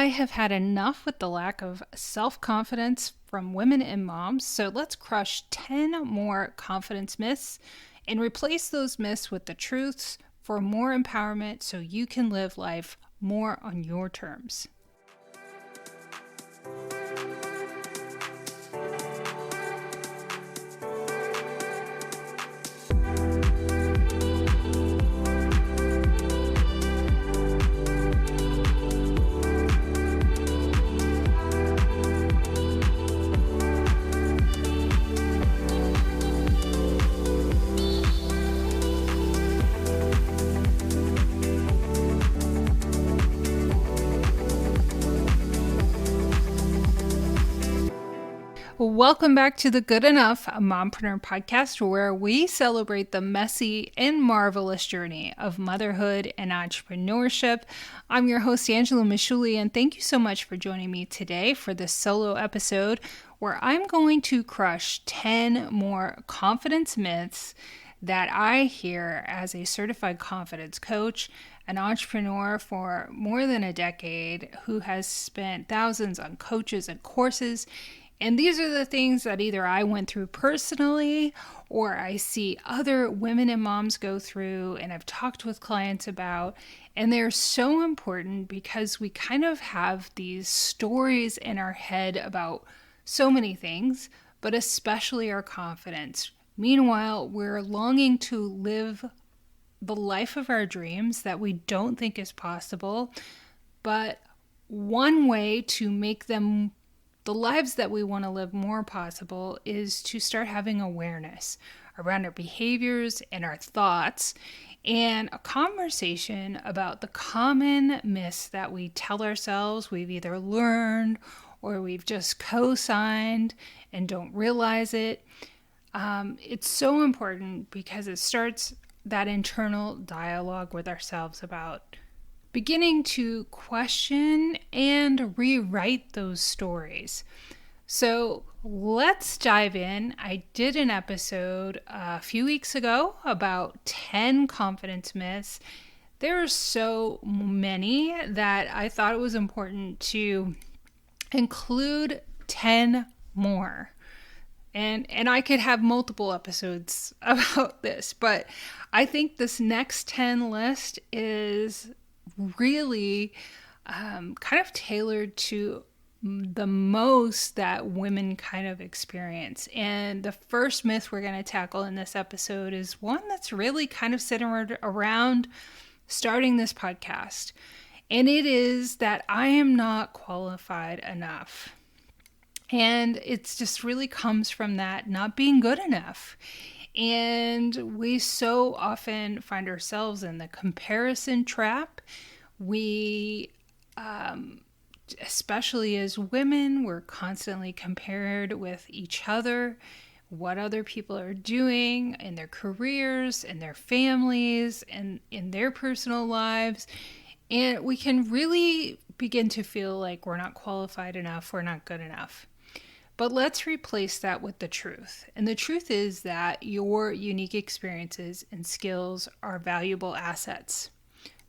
I have had enough with the lack of self-confidence from women and moms, so let's crush 10 more confidence myths and replace those myths with the truths for more empowerment so you can live life more on your terms. Welcome back to the Good Enough Mompreneur Podcast, where we celebrate the messy and marvelous journey of motherhood and entrepreneurship. I'm your host, Angela Mishuli, and thank you so much for joining me today for this solo episode where I'm going to crush 10 more confidence myths that I hear as a certified confidence coach, an entrepreneur for more than a decade who has spent thousands on coaches and courses. And these are the things that either I went through personally or I see other women and moms go through and I've talked with clients about. And they're so important because we kind of have these stories in our head about so many things, but especially our confidence. Meanwhile, we're longing to live the life of our dreams that we don't think is possible. But one way to make them the lives that we want to live more possible is to start having awareness around our behaviors and our thoughts, and a conversation about the common myths that we tell ourselves we've either learned or we've just co-signed and don't realize it. It's so important because it starts that internal dialogue with ourselves about beginning to question and rewrite those stories. So let's dive in. I did an episode a few weeks ago about 10 confidence myths. There are so many that I thought it was important to include 10 more. And I could have multiple episodes about this, but I think this next 10 list is really kind of tailored to the most that women kind of experience. And the first myth we're going to tackle in this episode is one that's really kind of centered around starting this podcast. And it is that I am not qualified enough. And it's just really comes from that not being good enough. And we so often find ourselves in the comparison trap. We, especially as women, we're constantly compared with each other, what other people are doing in their careers, in their families, and in their personal lives. And we can really begin to feel like we're not qualified enough, we're not good enough. But let's replace that with the truth. And the truth is that your unique experiences and skills are valuable assets.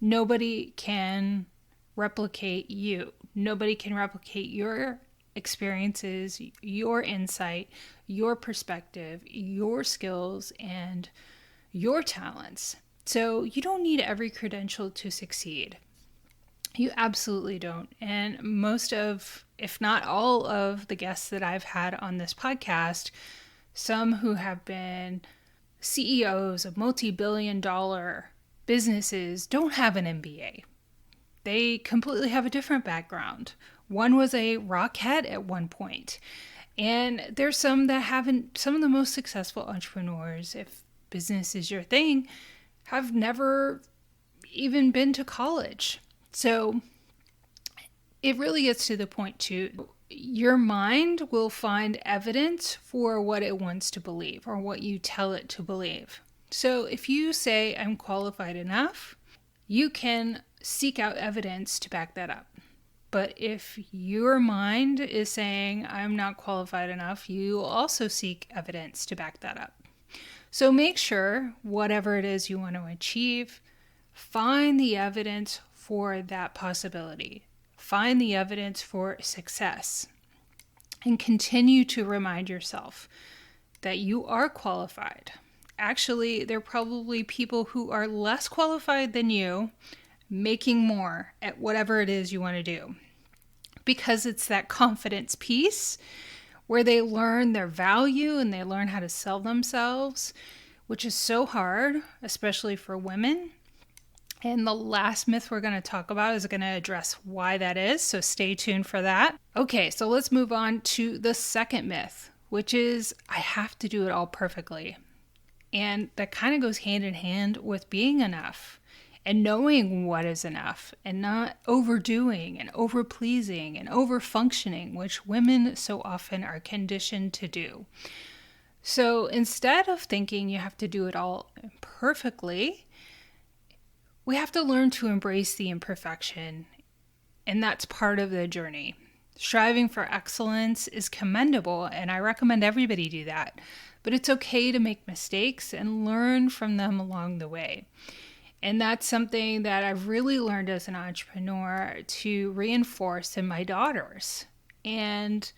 Nobody can replicate you. Nobody can replicate your experiences, your insight, your perspective, your skills, and your talents. So you don't need every credential to succeed. You absolutely don't. And most of, if not all of the guests that I've had on this podcast, some who have been CEOs of multi-billion-dollar businesses don't have an MBA. They completely have a different background. One was a rockhead at one point. And there's some that haven't, some of the most successful entrepreneurs, if business is your thing, have never even been to college. So it really gets to the point too. Your mind will find evidence for what it wants to believe or what you tell it to believe. So if you say, I'm qualified enough, you can seek out evidence to back that up. But if your mind is saying, I'm not qualified enough, you will also seek evidence to back that up. So make sure, whatever it is you want to achieve, find the evidence for that possibility. find the evidence for success and continue to remind yourself that you are qualified. Actually, there are probably people who are less qualified than you making more at whatever it is you want to do, because it's that confidence piece where they learn their value and they learn how to sell themselves, which is so hard, especially for women. And the last myth we're going to talk about is going to address why that is, so stay tuned for that. Okay, so let's move on to the second myth, which is I have to do it all perfectly. And that kind of goes hand in hand with being enough and knowing what is enough and not overdoing and overpleasing and overfunctioning, which women so often are conditioned to do. So instead of thinking you have to do it all perfectly, we have to learn to embrace the imperfection, and that's part of the journey. Striving for excellence is commendable, and I recommend everybody do that. But it's okay to make mistakes and learn from them along the way. And that's something that I've really learned as an entrepreneur to reinforce in my daughters. And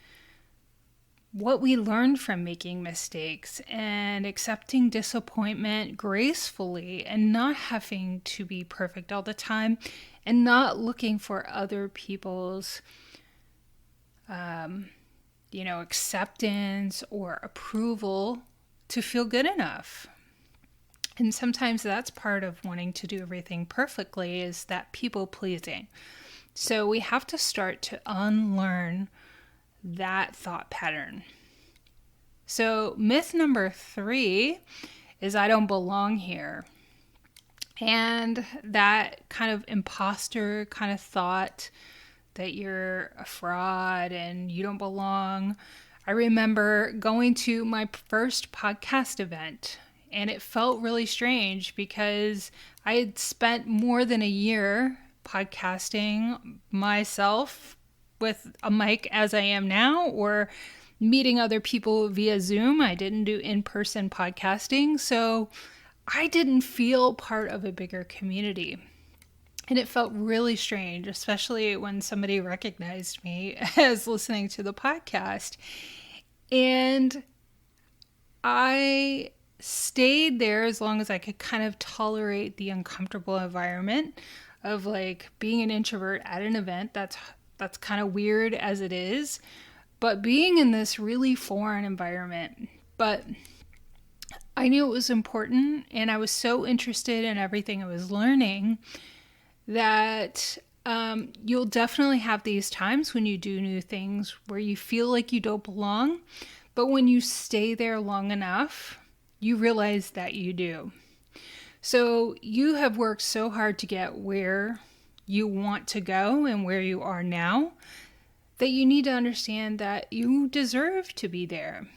what we learned from making mistakes and accepting disappointment gracefully and not having to be perfect all the time and not looking for other people's acceptance or approval to feel good enough. And sometimes that's part of wanting to do everything perfectly, is that people pleasing. So we have to start to unlearn that thought pattern. So myth number 3 is I don't belong here. And that kind of imposter kind of thought that you're a fraud and you don't belong. I remember going to my first podcast event, and it felt really strange because I had spent more than a year podcasting myself with a mic as I am now, or meeting other people via Zoom. I didn't do in-person podcasting, so I didn't feel part of a bigger community. And it felt really strange, especially when somebody recognized me as listening to the podcast. And I stayed there as long as I could kind of tolerate the uncomfortable environment of like being an introvert at an event. That's kind of weird as it is, but being in this really foreign environment. But I knew it was important, and I was so interested in everything I was learning that you'll definitely have these times when you do new things where you feel like you don't belong, but when you stay there long enough, you realize that you do. So you have worked so hard to get where you want to go and where you are now that you need to understand that you deserve to be there.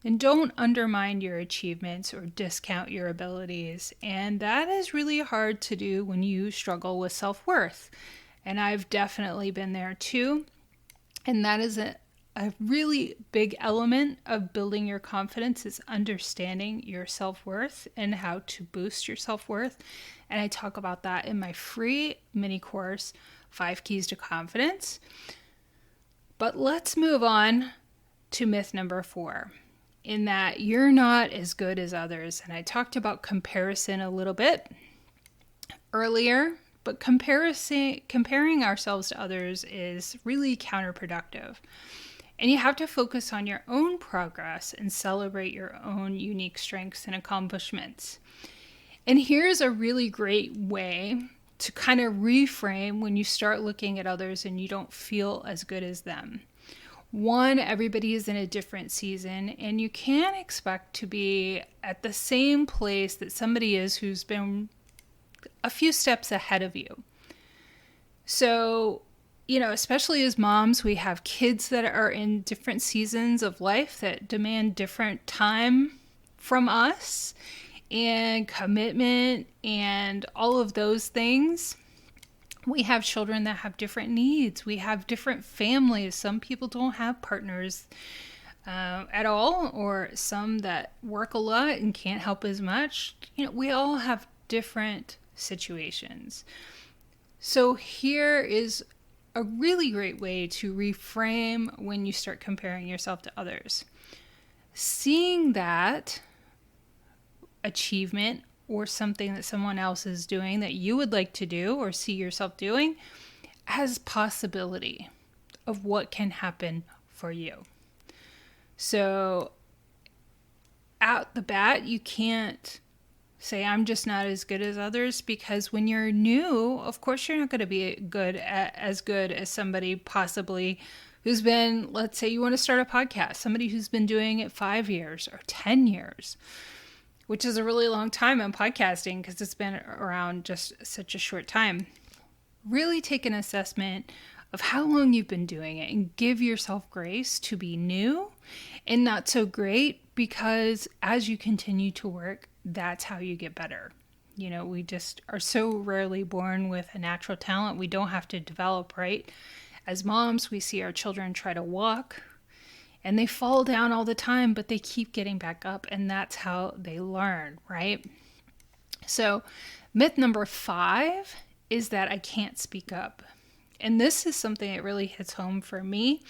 And don't undermine your achievements or discount your abilities. And that is really hard to do when you struggle with self-worth. And I've definitely been there too. And that is a really big element of building your confidence, is understanding your self-worth and how to boost your self-worth. And I talk about that in my free mini course, 5 Keys to Confidence. But let's move on to myth number 4. In that you're not as good as others. And I talked about comparison a little bit earlier, but comparing ourselves to others is really counterproductive. And you have to focus on your own progress and celebrate your own unique strengths and accomplishments. And here's a really great way to kind of reframe when you start looking at others and you don't feel as good as them. One, everybody is in a different season, and you can't expect to be at the same place that somebody is who's been a few steps ahead of you. So, especially as moms, we have kids that are in different seasons of life that demand different time from us and commitment and all of those things. We have children that have different needs. We have different families. Some people don't have partners at all, or some that work a lot and can't help as much. We all have different situations. So here is a really great way to reframe when you start comparing yourself to others. Seeing that achievement or something that someone else is doing that you would like to do or see yourself doing as possibility of what can happen for you. So out the bat, you can't say I'm just not as good as others, because when you're new, of course you're not going to be as good as somebody possibly who's been, let's say you want to start a podcast, somebody who's been doing it 5 years or 10 years, which is a really long time in podcasting because it's been around just such a short time. Really take an assessment of how long you've been doing it and give yourself grace to be new and not so great, because as you continue to work, that's how you get better. You know, we just are so rarely born with a natural talent we don't have to develop, right? As moms, we see our children try to walk and they fall down all the time, but they keep getting back up, and that's how they learn, right? So myth number 5 is that I can't speak up. And this is something that really hits home for me.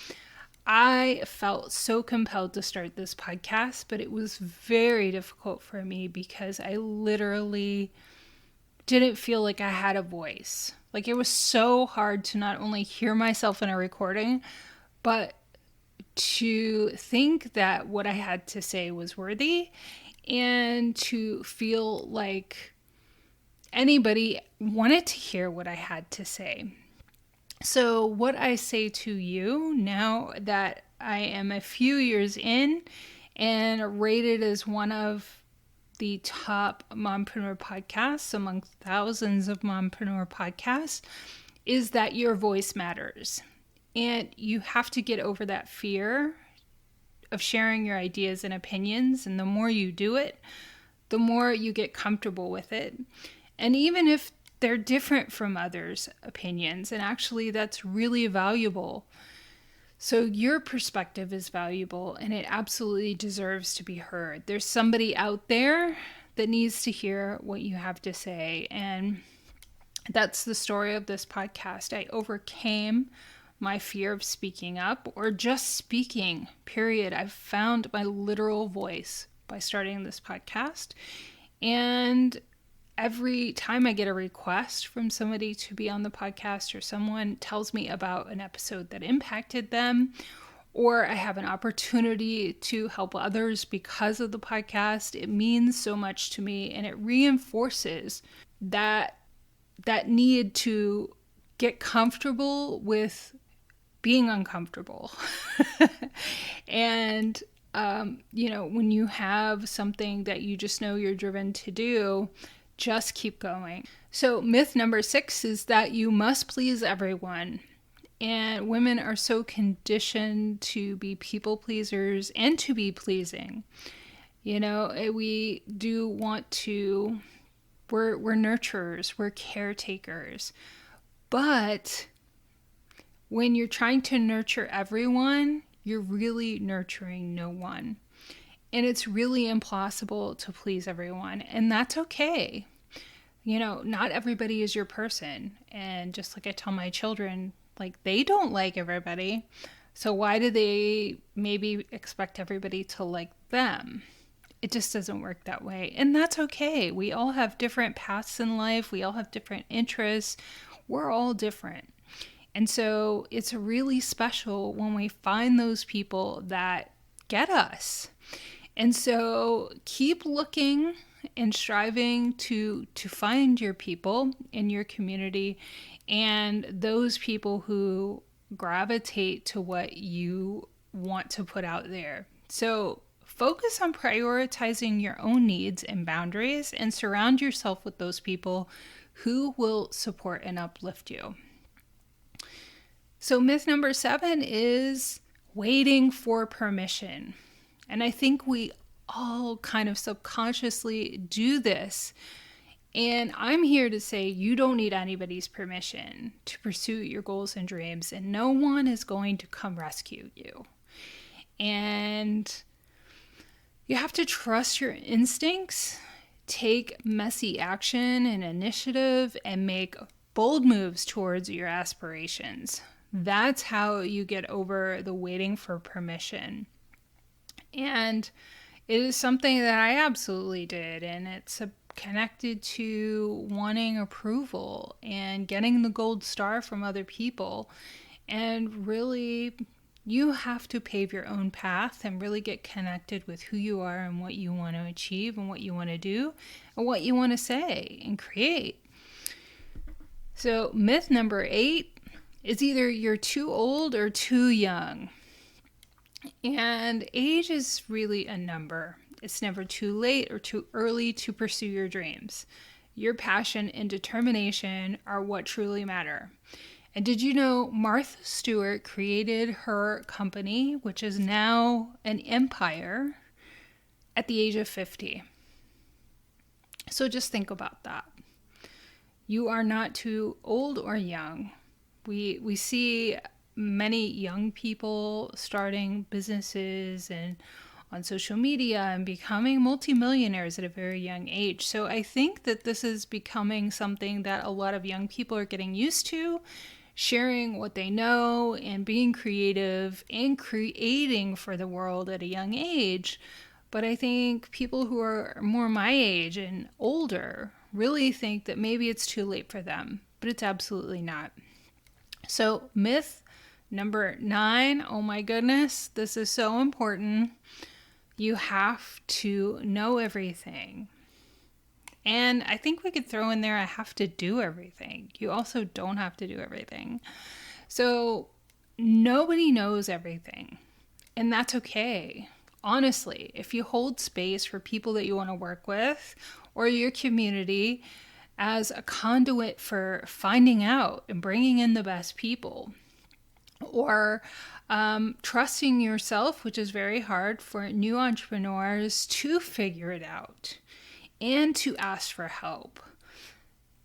I felt so compelled to start this podcast, but it was very difficult for me because I literally didn't feel like I had a voice. Like, it was so hard to not only hear myself in a recording, but to think that what I had to say was worthy, and to feel like anybody wanted to hear what I had to say. So what I say to you now that I am a few years in and rated as one of the top mompreneur podcasts among thousands of mompreneur podcasts, is that your voice matters. And you have to get over that fear of sharing your ideas and opinions. And the more you do it, the more you get comfortable with it. And even if they're different from others' opinions, and actually that's really valuable. So your perspective is valuable, and it absolutely deserves to be heard. There's somebody out there that needs to hear what you have to say. And that's the story of this podcast. I overcame my fear of speaking up, or just speaking, period. I've found my literal voice by starting this podcast. And every time I get a request from somebody to be on the podcast, or someone tells me about an episode that impacted them, or I have an opportunity to help others because of the podcast, it means so much to me, and it reinforces that need to get comfortable with being uncomfortable. And when you have something that you just know you're driven to do, just keep going. So myth number 6 is that you must please everyone. And women are so conditioned to be people pleasers and to be pleasing. You know, we do want to, we're nurturers, we're caretakers. But when you're trying to nurture everyone, you're really nurturing no one. And it's really impossible to please everyone. And that's okay. You know, not everybody is your person. And just like I tell my children, like, they don't like everybody. So why do they maybe expect everybody to like them? It just doesn't work that way. And that's okay. We all have different paths in life. We all have different interests. We're all different. And so it's really special when we find those people that get us. And so keep looking and striving to find your people in your community, and those people who gravitate to what you want to put out there. So focus on prioritizing your own needs and boundaries, and surround yourself with those people who will support and uplift you. So myth number 7 is waiting for permission. And I think we all kind of subconsciously do this. And I'm here to say you don't need anybody's permission to pursue your goals and dreams, and no one is going to come rescue you. And you have to trust your instincts, take messy action and initiative, and make bold moves towards your aspirations. That's how you get over the waiting for permission. And it is something that I absolutely did, and it's connected to wanting approval and getting the gold star from other people. And really, you have to pave your own path and really get connected with who you are and what you want to achieve and what you want to do and what you want to say and create. So myth number 8 is either you're too old or too young. And age is really a number. It's never too late or too early to pursue your dreams. Your passion and determination are what truly matter. And did you know Martha Stewart created her company, which is now an empire, at the age of 50? So just think about that. You are not too old or young. We see many young people starting businesses and on social media and becoming multimillionaires at a very young age. So I think that this is becoming something that a lot of young people are getting used to, sharing what they know and being creative and creating for the world at a young age. But I think people who are more my age and older really think that maybe it's too late for them, but it's absolutely not. So myth number 9, oh my goodness, this is so important. You have to know everything. And I think we could throw in there, I have to do everything. You also don't have to do everything. So nobody knows everything. And that's okay. Honestly, if you hold space for people that you want to work with or your community as a conduit for finding out and bringing in the best people, or trusting yourself, which is very hard for new entrepreneurs to figure it out and to ask for help.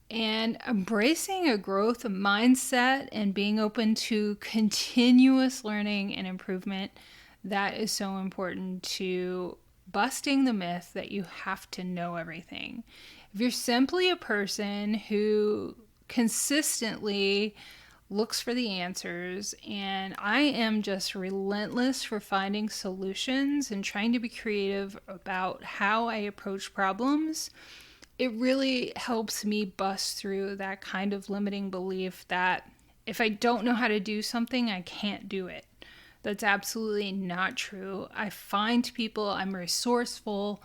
And embracing a growth mindset and being open to continuous learning and improvement, that is so important to busting the myth that you have to know everything. If you're simply a person who consistently looks for the answers, and I am just relentless for finding solutions and trying to be creative about how I approach problems, it really helps me bust through that kind of limiting belief that if I don't know how to do something, I can't do it. That's absolutely not true. I find people, I'm resourceful.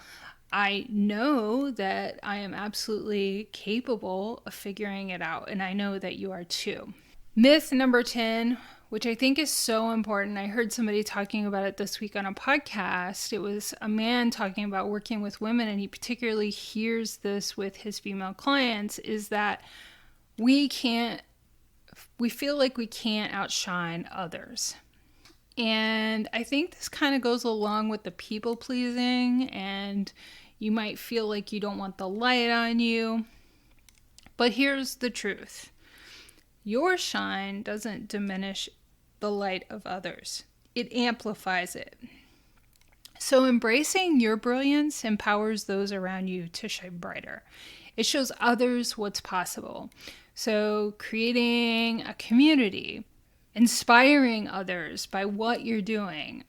I know that I am absolutely capable of figuring it out, and I know that you are too. Myth number 10, which I think is so important. I heard somebody talking about it this week on a podcast. It was a man talking about working with women, and he particularly hears this with his female clients, is that we feel like we can't outshine others. And I think this kind of goes along with the people pleasing, and you might feel like you don't want the light on you. But here's the truth. Your shine doesn't diminish the light of others. It amplifies it. So embracing your brilliance empowers those around you to shine brighter. It shows others what's possible. So creating a community, inspiring others by what you're doing.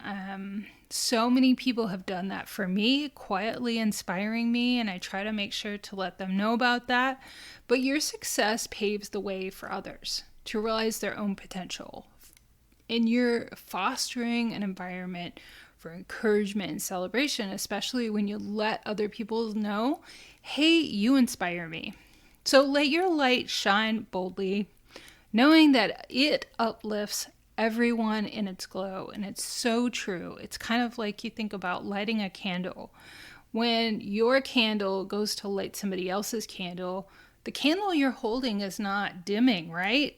So many people have done that for me, quietly inspiring me, and I try to make sure to let them know about that. But your success paves the way for others to realize their own potential. And you're fostering an environment for encouragement and celebration, especially when you let other people know, hey, you inspire me. So let your light shine boldly, knowing that it uplifts everyone in its glow. And it's so true. It's kind of like you think about lighting a candle. When your candle goes to light somebody else's candle, the candle you're holding is not dimming, right?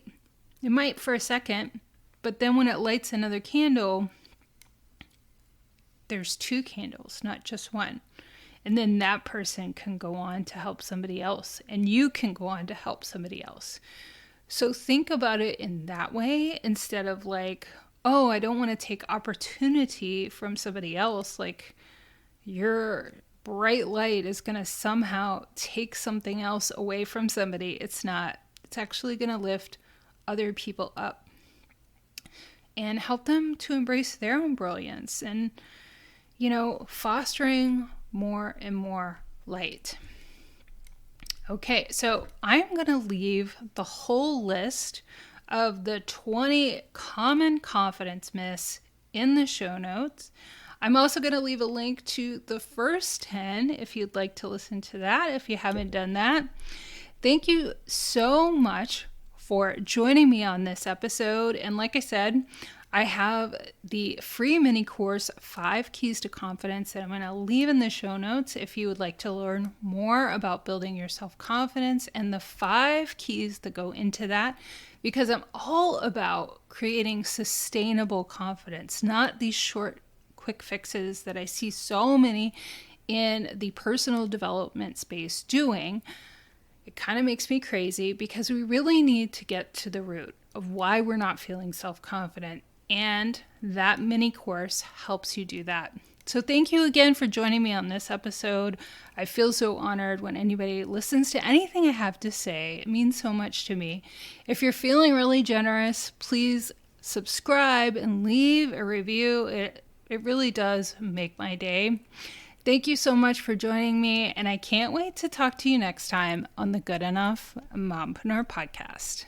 It might for a second, but then when it lights another candle, there's 2 candles, not just one. And then that person can go on to help somebody else, and you can go on to help somebody else. So think about it in that way instead of like, oh, I don't want to take opportunity from somebody else. Like your bright light is going to somehow take something else away from somebody. It's not It's actually going to lift other people up and help them to embrace their own brilliance and, fostering more and more light. Okay, so I'm going to leave the whole list of the 20 common confidence myths in the show notes. I'm also going to leave a link to the first 10 if you'd like to listen to that, if you haven't done that. Thank you so much for joining me on this episode. And like I said, I have the free mini course, 5 Keys to Confidence, that I'm going to leave in the show notes if you would like to learn more about building your self-confidence and the 5 keys that go into that, because I'm all about creating sustainable confidence, not these short, quick fixes that I see so many in the personal development space doing. It kind of makes me crazy because we really need to get to the root of why we're not feeling self-confident. And that mini course helps you do that. So thank you again for joining me on this episode. I feel so honored when anybody listens to anything I have to say. It means so much to me. If you're feeling really generous, please subscribe and leave a review. It really does make my day. Thank you so much for joining me, and I can't wait to talk to you next time on the Good Enough Mompreneur Podcast.